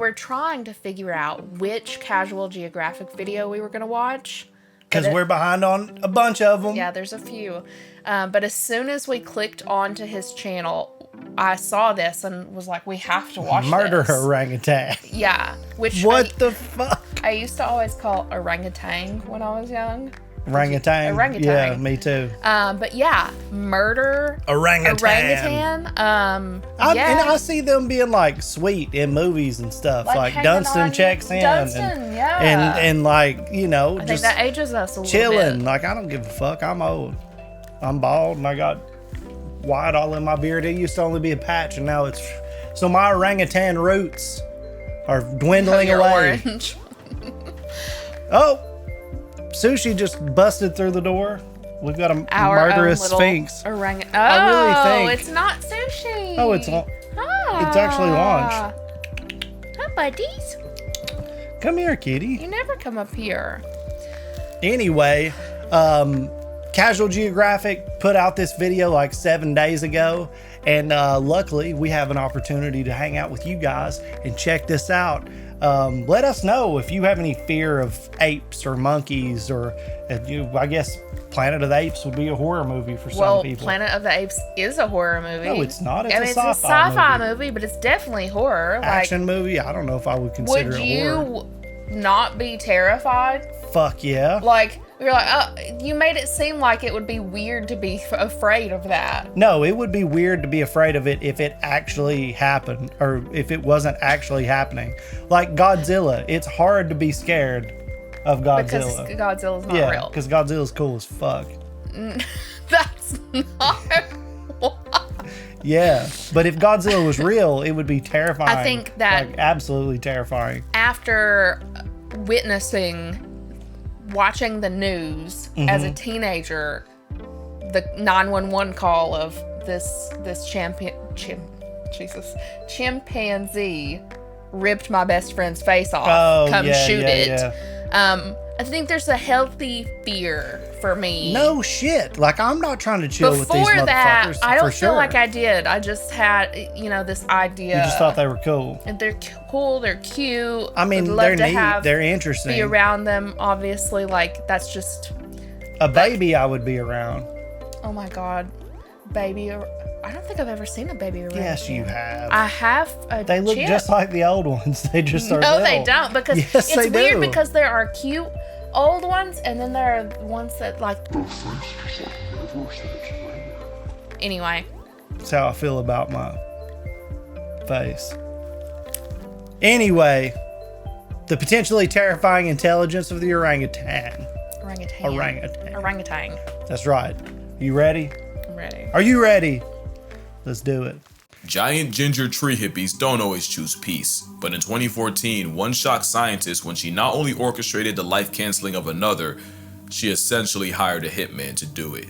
were trying to figure out which Casual Geographic video we were going to watch. Because we're behind on a bunch of them. Yeah, there's a few. But as soon as we clicked onto his channel, I saw this and was like, we have to watch Murder this. orangutan. Yeah. Which the fuck? I used to always call orangutan when I was young. Orangutan? Orangutan. Yeah, me too. But yeah, murder orangutan. And I see them being like sweet in movies and stuff. Like Dunstan checks in. And like, you know, I just think that ages us a little chilling. bit. Like, I don't give a fuck. I'm old. I'm bald and I got white all in my beard. It used to only be a patch and now it's... So my orangutan roots are dwindling away. Orange. Oh! Sushi just busted through the door. We've got a murderous sphinx. I really think. It's not sushi. Oh, it's actually lunch. Hi, buddies. Come here, kitty. You never come up here. Anyway, Casual Geographic put out this video like 7 days ago. And luckily, we have an opportunity to hang out with you guys and check this out. Let us know if you have any fear of apes or monkeys, or I guess Planet of the Apes would be a horror movie for some people. Well, Planet of the Apes is a horror movie. No, it's not. It's a sci-fi movie, but it's definitely horror. Action movie? I don't know if I would consider it horror. Would you not be terrified? Fuck yeah. Like, you're like, oh, you made it seem like it would be weird to be afraid of that. No, it would be weird to be afraid of it if it actually happened, or if it wasn't actually happening. Like Godzilla, it's hard to be scared of Godzilla. Because Godzilla's not real. Because Godzilla's cool as fuck. That's not why. Yeah, but if Godzilla was real, it would be terrifying. I think that... Like, absolutely terrifying. After watching the news as a teenager, the 911 call of this chimpanzee ripped my best friend's face off. Shoot it. Yeah. I think there's a healthy fear for me. No shit. Like, I'm not trying to chill with these motherfuckers. Before that, I don't feel like I did. I just had, this idea. You just thought they were cool. And they're cool. They're cute. I mean, they're neat. They're interesting. Be around them, obviously. Like, that's just... A baby I would be around. Oh my God. Baby... I don't think I've ever seen a baby orangutan. Yes, you have. I have a They look just like the old ones. They just are No, little. they don't. Because yes, it's weird because there are cute old ones, and then there are ones that like... Anyway. That's how I feel about my face. Anyway, the potentially terrifying intelligence of the orangutan. Orangutan. That's right. You ready? I'm ready. Are you ready? Let's do it. Giant ginger tree hippies don't always choose peace, but in 2014, one shocked scientists when she not only orchestrated the life canceling of another, she essentially hired a hitman to do it.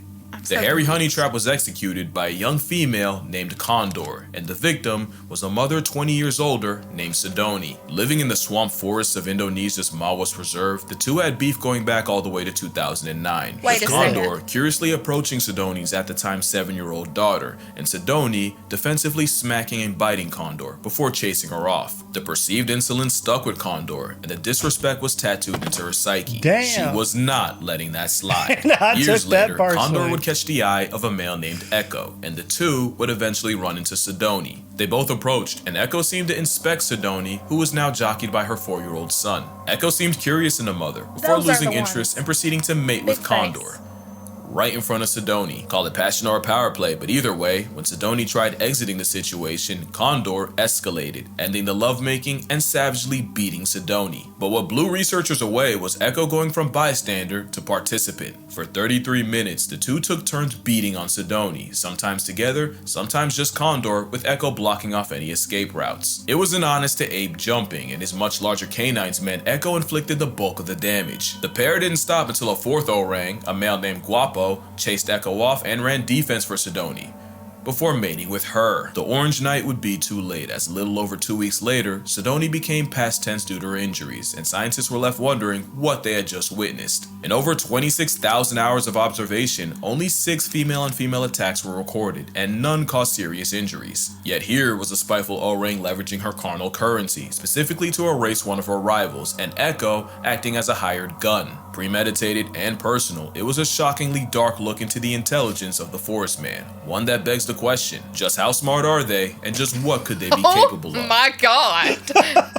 The hairy honey trap was executed by a young female named Condor, and the victim was a mother 20 years older named Sidoni. Living in the swamp forests of Indonesia's Mawas Reserve, the two had beef going back all the way to 2009. With Condor curiously approaching Sidoni's at the time 7-year-old daughter, and Sidoni defensively smacking and biting Condor before chasing her off. The perceived insolence stuck with Condor, and the disrespect was tattooed into her psyche. Damn. She was not letting that slide. Years later, Condor would catch the eye of a male named Echo, and the two would eventually run into Sidoni. They both approached, and Echo seemed to inspect Sidoni, who was now jockeyed by her 4-year-old son. Echo seemed curious in the mother, before losing interest and proceeding to mate with Condor. Right in front of Sidoni. Call it passion or power play, but either way, when Sidoni tried exiting the situation, Condor escalated, ending the lovemaking and savagely beating Sidoni. But what blew researchers away was Echo going from bystander to participant. For 33 minutes, the two took turns beating on Sidoni, sometimes together, sometimes just Condor, with Echo blocking off any escape routes. It was an honest to ape jumping, and his much larger canines meant Echo inflicted the bulk of the damage. The pair didn't stop until a fourth orang, a male named Guapo, chased Echo off and ran defense for Sidoni. before mating with her. The Orange Night would be too late, as a little over 2 weeks later, Sidoni became past tense due to her injuries, and scientists were left wondering what they had just witnessed. In over 26,000 hours of observation, only 6 female-on-female attacks were recorded, and none caused serious injuries. Yet here was a spiteful orang leveraging her carnal currency, specifically to erase one of her rivals, and Echo acting as a hired gun. Premeditated and personal, it was a shockingly dark look into the intelligence of the Forest Man, one that begs the question, just how smart are they, and just what could they be capable of? Oh my god!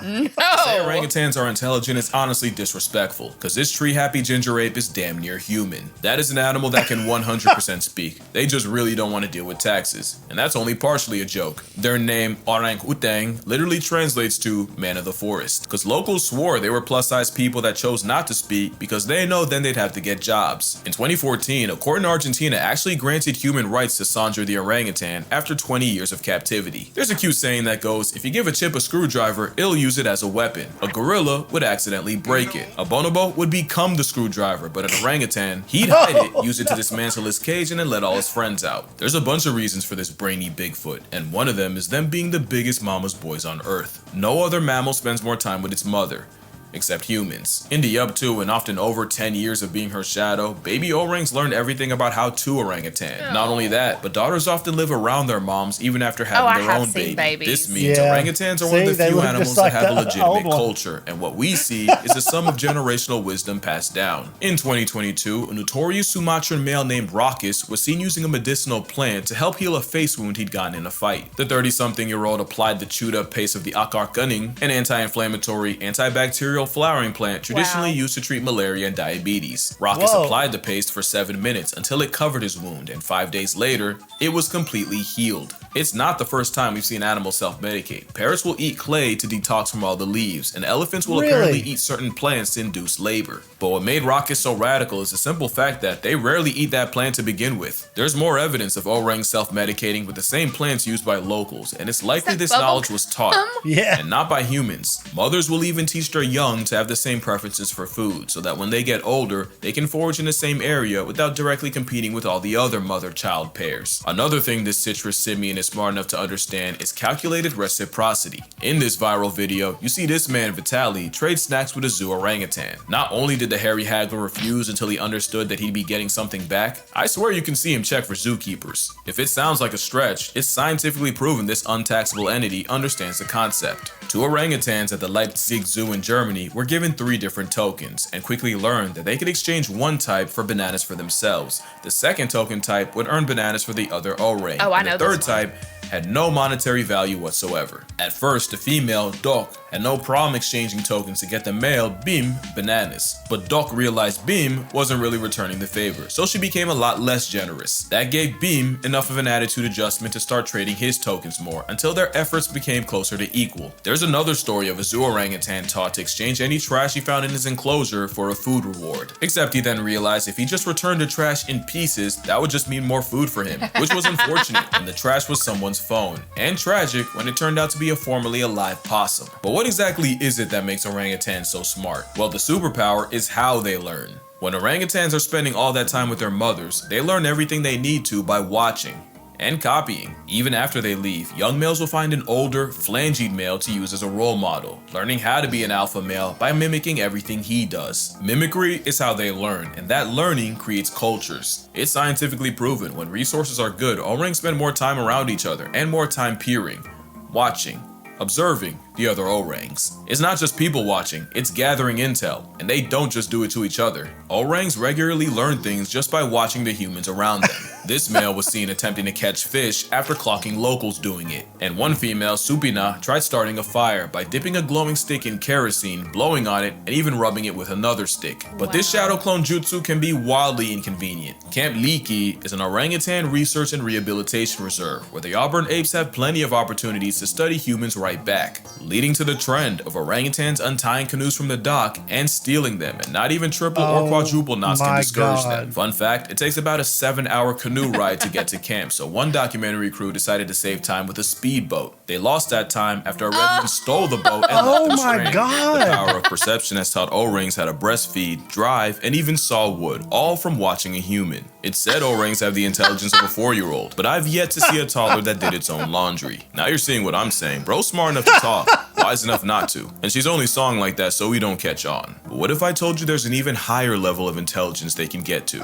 No! To say orangutans are intelligent is honestly disrespectful, because this tree-happy ginger ape is damn near human. That is an animal that can 100% speak. They just really don't want to deal with taxes, and that's only partially a joke. Their name, Orangutang, literally translates to man of the forest, because locals swore they were plus-size people that chose not to speak because they know then they'd have to get jobs. In 2014, a court in Argentina actually granted human rights to Sandra the orangutan after 20 years of captivity. There's a cute saying that goes, if you give a chip a screwdriver, it'll use it as a weapon. A gorilla would accidentally break it. A bonobo would become the screwdriver, but an orangutan, he'd hide it, use it to dismantle his cage, and then let all his friends out. There's a bunch of reasons for this brainy Bigfoot, and one of them is them being the biggest mama's boys on Earth. No other mammal spends more time with its mother, except humans. In the up to and often over 10 years of being her shadow, baby orangs learned everything about how to orangutan. Oh. Not only that, but daughters often live around their moms even after having their own baby. Babies. This means orangutans are one of the few animals that have a legitimate culture, and what we see is a sum of generational wisdom passed down. In 2022, a notorious Sumatran male named Raucus was seen using a medicinal plant to help heal a face wound he'd gotten in a fight. The 30-something-year-old applied the chewed-up paste of the akar kuning, an anti-inflammatory, antibacterial flowering plant traditionally used to treat malaria and diabetes. Raucus applied the paste for 7 minutes until it covered his wound, and 5 days later, it was completely healed. It's not the first time we've seen animals self-medicate. Parrots will eat clay to detox from all the leaves, and elephants will apparently eat certain plants to induce labor. But what made Raucus so radical is the simple fact that they rarely eat that plant to begin with. There's more evidence of orangs self-medicating with the same plants used by locals, and it's likely this knowledge was taught, and not by humans. Mothers will even teach their young to have the same preferences for food, so that when they get older, they can forage in the same area without directly competing with all the other mother-child pairs. Another thing this citrus simian is smart enough to understand is calculated reciprocity. In this viral video, you see this man Vitali trade snacks with a zoo orangutan. Not only did the hairy haggler refuse until he understood that he'd be getting something back, I swear you can see him check for zookeepers. If it sounds like a stretch, it's scientifically proven this untaxable entity understands the concept. 2 orangutans at the Leipzig Zoo in Germany were given 3 different tokens and quickly learned that they could exchange one type for bananas for themselves. The second token type would earn bananas for the other orang. And the third type had no monetary value whatsoever. At first, the female, Doc, had no problem exchanging tokens to get the male, Bim, bananas. But Doc realized Bim wasn't really returning the favor, so she became a lot less generous. That gave Bim enough of an attitude adjustment to start trading his tokens more, until their efforts became closer to equal. There's another story of a zoo orangutan taught to exchange any trash he found in his enclosure for a food reward. Except he then realized if he just returned the trash in pieces, that would just mean more food for him, which was unfortunate when the trash was someone's phone, and tragic when it turned out to be a formerly alive possum. But what exactly is it that makes orangutans so smart? Well, the superpower is how they learn. When orangutans are spending all that time with their mothers, they learn everything they need to by watching and copying. Even after they leave, young males will find an older, phalangeed male to use as a role model, learning how to be an alpha male by mimicking everything he does. Mimicry is how they learn, and that learning creates cultures. It's scientifically proven when resources are good, orangs spend more time around each other and more time peering, watching, observing the other orangs. It's not just people watching, it's gathering intel, and they don't just do it to each other. Orangs regularly learn things just by watching the humans around them. This male was seen attempting to catch fish after clocking locals doing it, and one female, Supina, tried starting a fire by dipping a glowing stick in kerosene, blowing on it, and even rubbing it with another stick. But this shadow clone jutsu can be wildly inconvenient. Camp Liki is an orangutan research and rehabilitation reserve where the Auburn apes have plenty of opportunities to study humans right back, leading to the trend of orangutans untying canoes from the dock and stealing them, and not even triple or quadruple knots can discourage them. Fun fact, it takes about a 7-hour canoe ride to get to camp, so one documentary crew decided to save time with a speedboat. They lost that time after a resident stole the boat and left them stranded. The power of perception has taught orangs how to breastfeed, drive, and even saw wood, all from watching a human. It said orangs have the intelligence of a 4-year-old, but I've yet to see a toddler that did its own laundry. Now you're seeing what I'm saying. Bro's smart enough to talk, wise enough not to. And she's only sawing like that so we don't catch on. But what if I told you there's an even higher level of intelligence they can get to?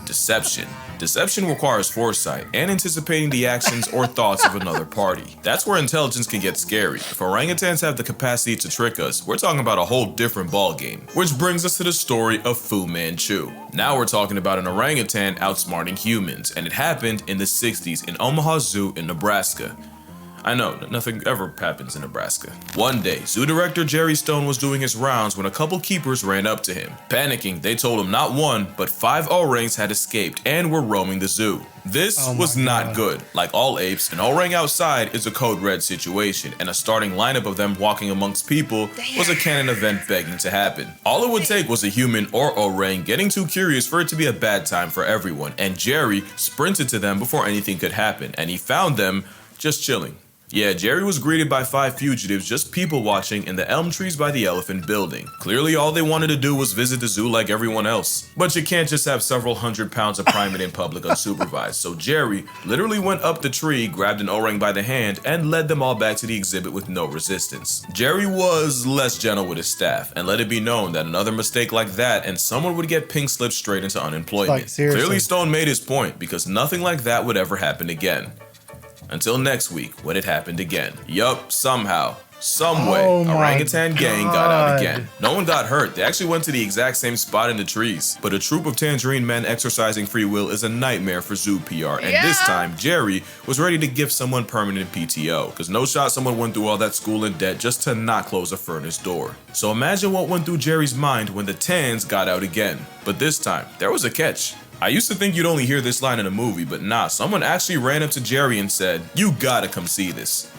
Deception. Deception requires foresight and anticipating the actions or thoughts of another party. That's where intelligence can get scary. If orangutans have the capacity to trick us, we're talking about a whole different ballgame. Which brings us to the story of Fu Manchu. Now we're talking about an orangutan outsmarting humans, and it happened in the 60s in Omaha Zoo in Nebraska. I know, nothing ever happens in Nebraska. One day, zoo director Jerry Stone was doing his rounds when a couple keepers ran up to him. Panicking, they told him not 1, but 5 orangs had escaped and were roaming the zoo. This was not good. Like all apes, an orang outside is a code red situation, and a starting lineup of them walking amongst people was a canon event begging to happen. All it would take was a human or orang getting too curious for it to be a bad time for everyone, and Jerry sprinted to them before anything could happen, and he found them just chilling. Yeah, Jerry was greeted by 5 fugitives just people watching in the elm trees by the elephant building. Clearly all they wanted to do was visit the zoo like everyone else. But you can't just have several hundred pounds of primate in public unsupervised, so Jerry literally went up the tree, grabbed an orang by the hand, and led them all back to the exhibit with no resistance. Jerry was less gentle with his staff, and let it be known that another mistake like that and someone would get pink slipped straight into unemployment. Clearly Stone made his point, because nothing like that would ever happen again. Until next week, when it happened again. Yup, somehow, some way, orangutan gang got out again. No one got hurt. They actually went to the exact same spot in the trees. But a troop of tangerine men exercising free will is a nightmare for zoo PR. And this time, Jerry was ready to give someone permanent PTO. Because no shot someone went through all that school in debt just to not close a furnace door. So imagine what went through Jerry's mind when the tans got out again. But this time, there was a catch. I used to think you'd only hear this line in a movie, but nah, someone actually ran up to Jerry and said, "You gotta come see this."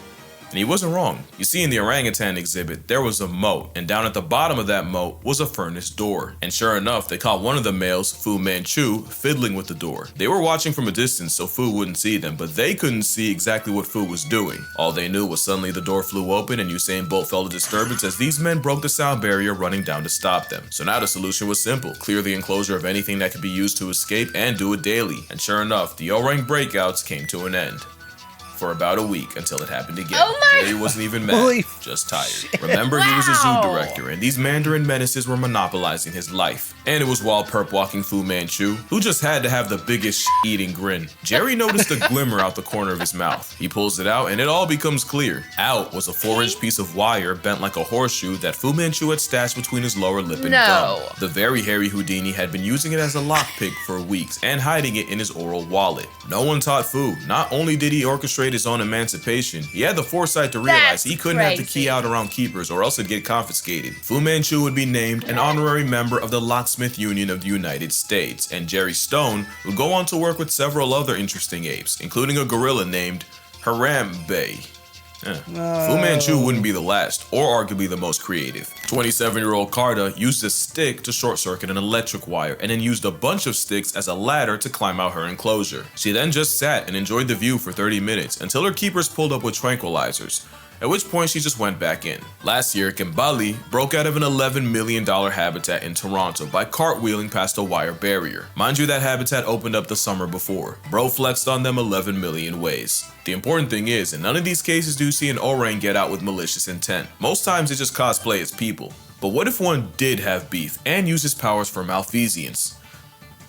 And he wasn't wrong. You see, in the orangutan exhibit, there was a moat, and down at the bottom of that moat was a furnace door. And sure enough, they caught one of the males, Fu Manchu, fiddling with the door. They were watching from a distance so Fu wouldn't see them, but they couldn't see exactly what Fu was doing. All they knew was suddenly the door flew open and Usain Bolt felt a disturbance as these men broke the sound barrier running down to stop them. So now the solution was simple. Clear the enclosure of anything that could be used to escape and do it daily. And sure enough, the orang breakouts came to an end. For about a week until it happened again. Jerry wasn't even mad, just tired. Remember, he was a zoo director, and these Mandarin menaces were monopolizing his life. And it was while perp walking Fu Manchu, who just had to have the biggest eating grin. Jerry noticed a glimmer out the corner of his mouth. He pulls it out, and it all becomes clear. Out was a 4-inch piece of wire bent like a horseshoe that Fu Manchu had stashed between his lower lip and gum. The very hairy Houdini had been using it as a lockpick for weeks and hiding it in his oral wallet. No one taught Fu. Not only did he orchestrate his own emancipation, he had the foresight to realize he couldn't have the key out around keepers or else it'd get confiscated. Fu Manchu would be named an honorary member of the Locksmith Union of the United States, and Jerry Stone would go on to work with several other interesting apes, including a gorilla named Harambe. Fu Manchu wouldn't be the last, or arguably the most creative. 27-year-old Carta used a stick to short-circuit an electric wire, and then used a bunch of sticks as a ladder to climb out her enclosure. She then just sat and enjoyed the view for 30 minutes until her keepers pulled up with tranquilizers, at which point she just went back in. Last year, Kimbali broke out of an $11 million habitat in Toronto by cartwheeling past a wire barrier. Mind you, that habitat opened up the summer before. Bro flexed on them 11 million ways. The important thing is, in none of these cases do you see an orang get out with malicious intent. Most times they just cosplay as people. But what if one did have beef and use his powers for malfeasance?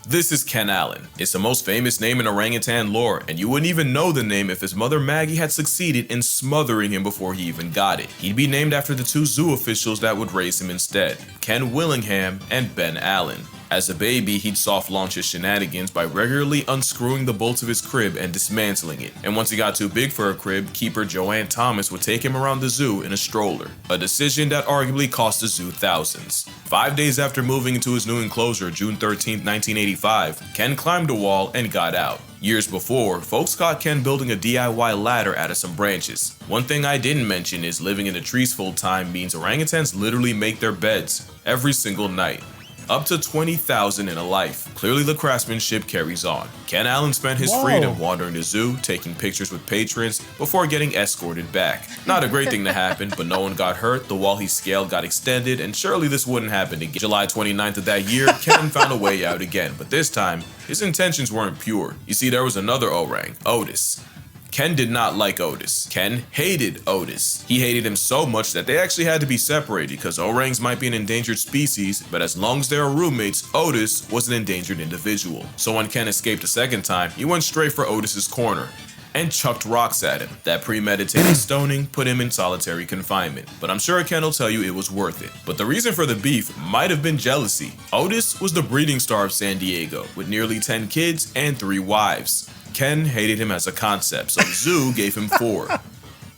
This is Ken Allen. It's the most famous name in orangutan lore, and you wouldn't even know the name if his mother Maggie had succeeded in smothering him before he even got it. He'd be named after the 2 zoo officials that would raise him instead, Ken Willingham and Ben Allen. As a baby, he'd soft launch his shenanigans by regularly unscrewing the bolts of his crib and dismantling it. And once he got too big for a crib, keeper Joanne Thomas would take him around the zoo in a stroller. A decision that arguably cost the zoo thousands. 5 days after moving into his new enclosure, June 13, 1985, Ken climbed a wall and got out. Years before, folks caught Ken building a DIY ladder out of some branches. One thing I didn't mention is living in the trees full time means orangutans literally make their beds every single night. Up to 20,000 in a life. Clearly the craftsmanship carries on. Ken Allen spent his freedom wandering the zoo, taking pictures with patrons before getting escorted back. Not a great thing to happen, but no one got hurt, the wall he scaled got extended, and surely this wouldn't happen again. July 29th of that year, Ken found a way out again, but this time, his intentions weren't pure. You see, there was another orang, Otis. Ken did not like Otis. Ken hated Otis. He hated him so much that they actually had to be separated because orangs might be an endangered species, but as long as they are roommates, Otis was an endangered individual. So when Ken escaped a second time, he went straight for Otis's corner and chucked rocks at him. That premeditated stoning put him in solitary confinement, but I'm sure Ken will tell you it was worth it. But the reason for the beef might have been jealousy. Otis was the breeding star of San Diego, with nearly 10 kids and 3 wives. Ken hated him as a concept, so the zoo gave him 4.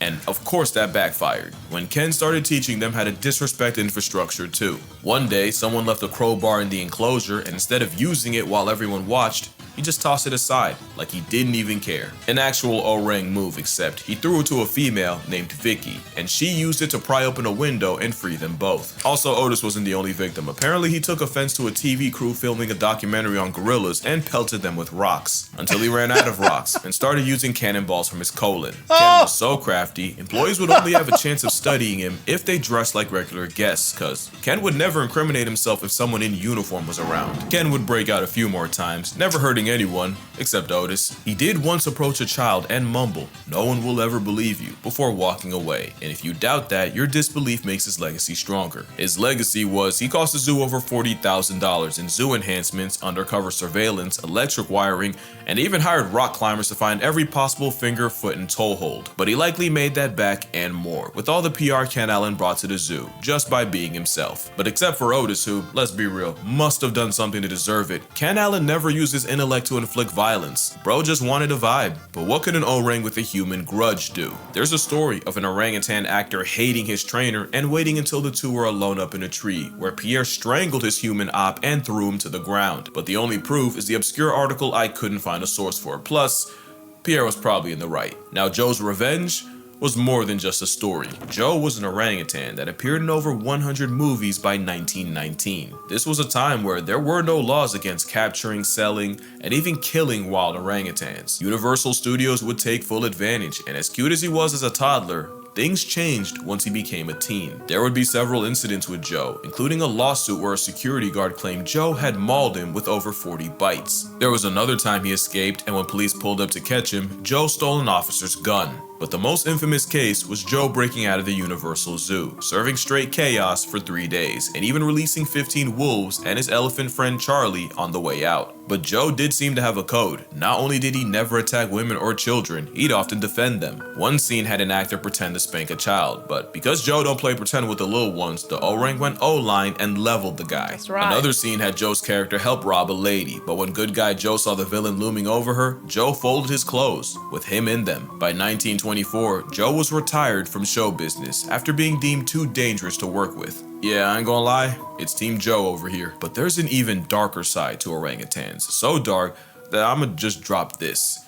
And of course that backfired, when Ken started teaching them how to disrespect infrastructure too. One day, someone left a crowbar in the enclosure, and instead of using it while everyone watched, he just tossed it aside, like he didn't even care. An actual orang move, except he threw it to a female named Vicky, and she used it to pry open a window and free them both. Also, Otis wasn't the only victim. Apparently, he took offense to a TV crew filming a documentary on gorillas and pelted them with rocks, until he ran out of rocks and started using cannonballs from his colon. Ken was so crafty, employees would only have a chance of studying him if they dressed like regular guests, cause Ken would never incriminate himself if someone in uniform was around. Ken would break out a few more times, never hurting anyone, except Otis. He did once approach a child and mumble, "No one will ever believe you," before walking away, and if you doubt that, your disbelief makes his legacy stronger. His legacy was he cost the zoo over $40,000 in zoo enhancements, undercover surveillance, electric wiring, and even hired rock climbers to find every possible finger, foot, and toe hold. But he likely made that back and more, with all the PR Ken Allen brought to the zoo, just by being himself. But except for Otis, who, let's be real, must have done something to deserve it, Ken Allen never used his intellect to inflict violence. Bro just wanted a vibe. But what could an orang with a human grudge do? There's a story of an orangutan actor hating his trainer and waiting until the two were alone up in a tree, where Pierre strangled his human op and threw him to the ground. But the only proof is the obscure article I couldn't find a source for. Plus, Pierre was probably in the right. Now, Joe's revenge was more than just a story. Joe was an orangutan that appeared in over 100 movies by 1919. This was a time where there were no laws against capturing, selling, and even killing wild orangutans. Universal Studios would take full advantage, and as cute as he was as a toddler, things changed once he became a teen. There would be several incidents with Joe, including a lawsuit where a security guard claimed Joe had mauled him with over 40 bites. There was another time he escaped, and when police pulled up to catch him, Joe stole an officer's gun. But the most infamous case was Joe breaking out of the Universal Zoo, serving straight chaos for 3 days, and even releasing 15 wolves and his elephant friend Charlie on the way out. But Joe did seem to have a code. Not only did he never attack women or children, he'd often defend them. One scene had an actor pretend to spank a child, but because Joe don't play pretend with the little ones, the orang went O-line and leveled the guy. That's right. Another scene had Joe's character help rob a lady, but when good guy Joe saw the villain looming over her, Joe folded his clothes, with him in them. By 1924, Joe was retired from show business after being deemed too dangerous to work with. Yeah, I ain't gonna lie, it's Team Joe over here. But there's an even darker side to orangutans, so dark that I'ma just drop this.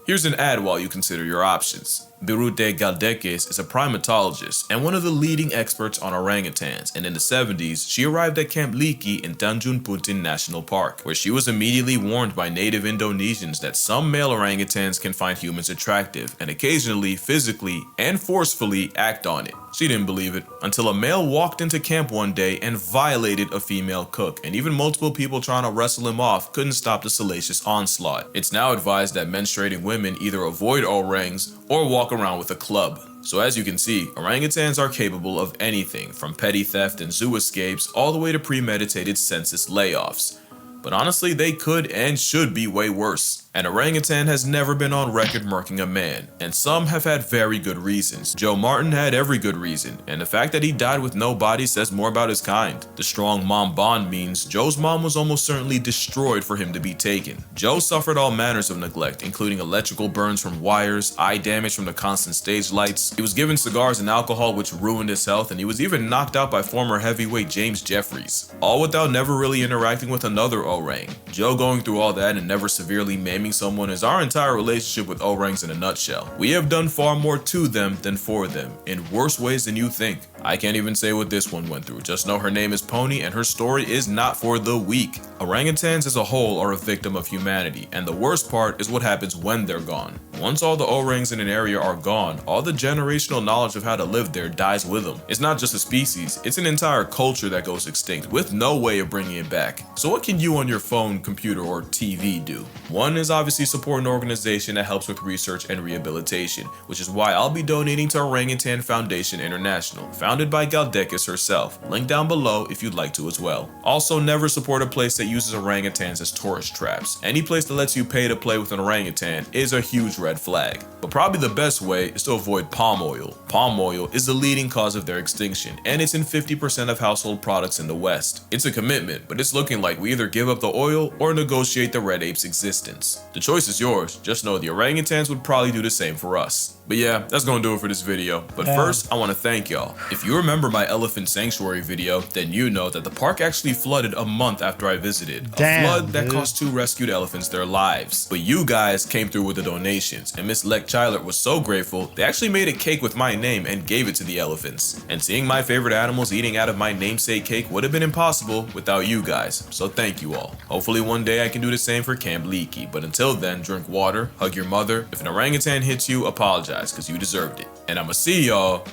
Here's an ad while you consider your options. Birute Galdeques is a primatologist and one of the leading experts on orangutans, and in the 70s, she arrived at Camp Liki in Tanjung Puntin National Park, where she was immediately warned by native Indonesians that some male orangutans can find humans attractive and occasionally physically and forcefully act on it. She didn't believe it until a male walked into camp one day and violated a female cook, and even multiple people trying to wrestle him off couldn't stop the salacious onslaught. It's now advised that menstruating women either avoid orangs or walk around with a club. So as you can see, orangutans are capable of anything from petty theft and zoo escapes all the way to premeditated census layoffs. But honestly, they could and should be way worse. An orangutan has never been on record murking a man, and some have had very good reasons. Joe Martin had every good reason, and the fact that he died with no body says more about his kind. The strong mom bond means Joe's mom was almost certainly destroyed for him to be taken. Joe suffered all manners of neglect, including electrical burns from wires, eye damage from the constant stage lights. He was given cigars and alcohol which ruined his health, and he was even knocked out by former heavyweight James Jeffries. All without never really interacting with another orang. Joe going through all that and never severely maiming someone is our entire relationship with orangs in a nutshell. We have done far more to them than for them, in worse ways than you think. I can't even say what this one went through. Just know her name is Pony and her story is not for the weak. Orangutans as a whole are a victim of humanity, and the worst part is what happens when they're gone. Once all the orangs in an area are gone, all the generational knowledge of how to live there dies with them. It's not just a species, it's an entire culture that goes extinct with no way of bringing it back. So what can you on your phone, computer, or TV do? One is obviously support an organization that helps with research and rehabilitation, which is why I'll be donating to Orangutan Foundation International, founded by Galdekis herself. Link down below if you'd like to as well. Also, never support a place that uses orangutans as tourist traps. Any place that lets you pay to play with an orangutan is a huge red flag. But probably the best way is to avoid palm oil. Palm oil is the leading cause of their extinction, and it's in 50% of household products in the West. It's a commitment, but it's looking like we either give up the oil or negotiate the red ape's existence. The choice is yours, just know the orangutans would probably do the same for us. But yeah, that's gonna do it for this video. But first, I wanna thank y'all. If you remember my elephant sanctuary video, then you know that the park actually flooded a month after I visited. A flood that cost 2 rescued elephants their lives. But you guys came through with the donations, and Miss Lek Chilert was so grateful, they actually made a cake with my name and gave it to the elephants. And seeing my favorite animals eating out of my namesake cake would have been impossible without you guys, so thank you all. Hopefully one day I can do the same for Camp Leaky, but until then, drink water, hug your mother. If an orangutan hits you, apologize, because you deserved it. And I'ma see y'all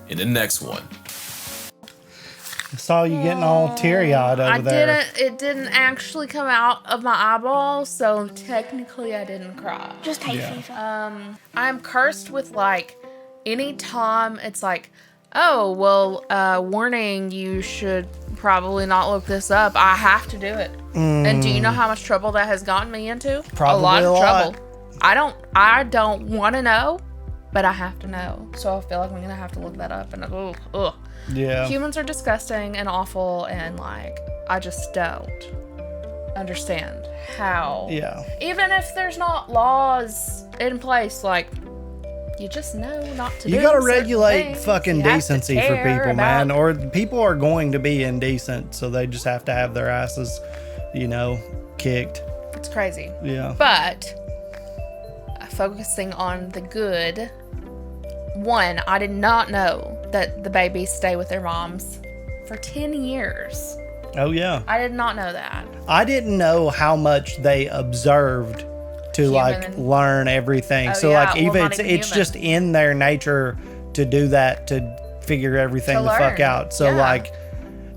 in the next one. I saw you getting all teary-eyed over there. It didn't actually come out of my eyeballs, so technically I didn't cry. Just hate FIFA. I'm cursed with, like, anytime it's like, oh, well, warning, you should probably not look this up. I have to do it. And do you know how much trouble that has gotten me into? Probably a lot of lot. trouble. I don't want to know, but I have to know. So I feel like I'm gonna have to look that up. And ugh. Yeah. Humans are disgusting and awful, and like I just don't understand how. Yeah. Even if there's not laws in place, like you just know not to. You do gotta certain regulate things. fucking You have to decency for care people, about- man. Or people are going to be indecent, so they just have to have their asses, kicked. It's crazy. Yeah. But focusing on the good, one, I did not know that the babies stay with their moms for 10 years. Oh yeah. I did not know that. I didn't know how much they observed to like learn everything. Oh, So yeah. like Well, even not it's even just in their nature to do that, to figure everything To the fuck learn. out. So Yeah. like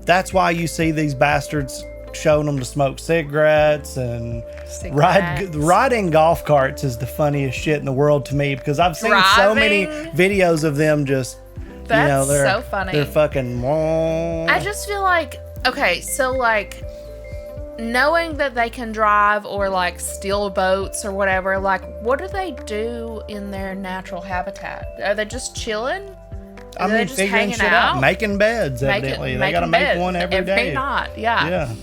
that's why you see these bastards showing them to smoke cigarettes and riding golf carts is the funniest shit in the world to me, because I've seen so many videos of them just That's they're so funny. They're fucking I just feel like, okay, so like knowing that they can drive or like steal boats or whatever, like what do they do in their natural habitat? Are they just chilling? I mean, just figuring shit out, making beds, evidently. They gotta make one every day. Not, yeah. Yeah.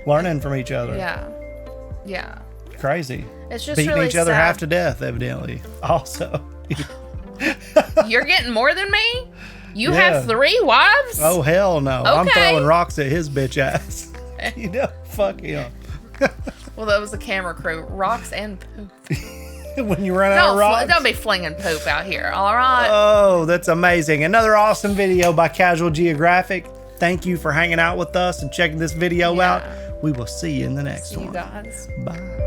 Learning from each other. Yeah. Yeah. Crazy. It's just beating really each other sad. half to death, evidently. Also. You're getting more than me? You Yeah. have 3 wives? Oh, hell no. I'm Okay. throwing rocks at his bitch ass. Fuck him. Well, that was the camera crew. Rocks and poop. When you run out of rocks. Don't be flinging poop out here, all right? Oh, that's amazing. Another awesome video by Casual Geographic. Thank you for hanging out with us and checking this video out. We will see you in the next See one. you guys. Bye.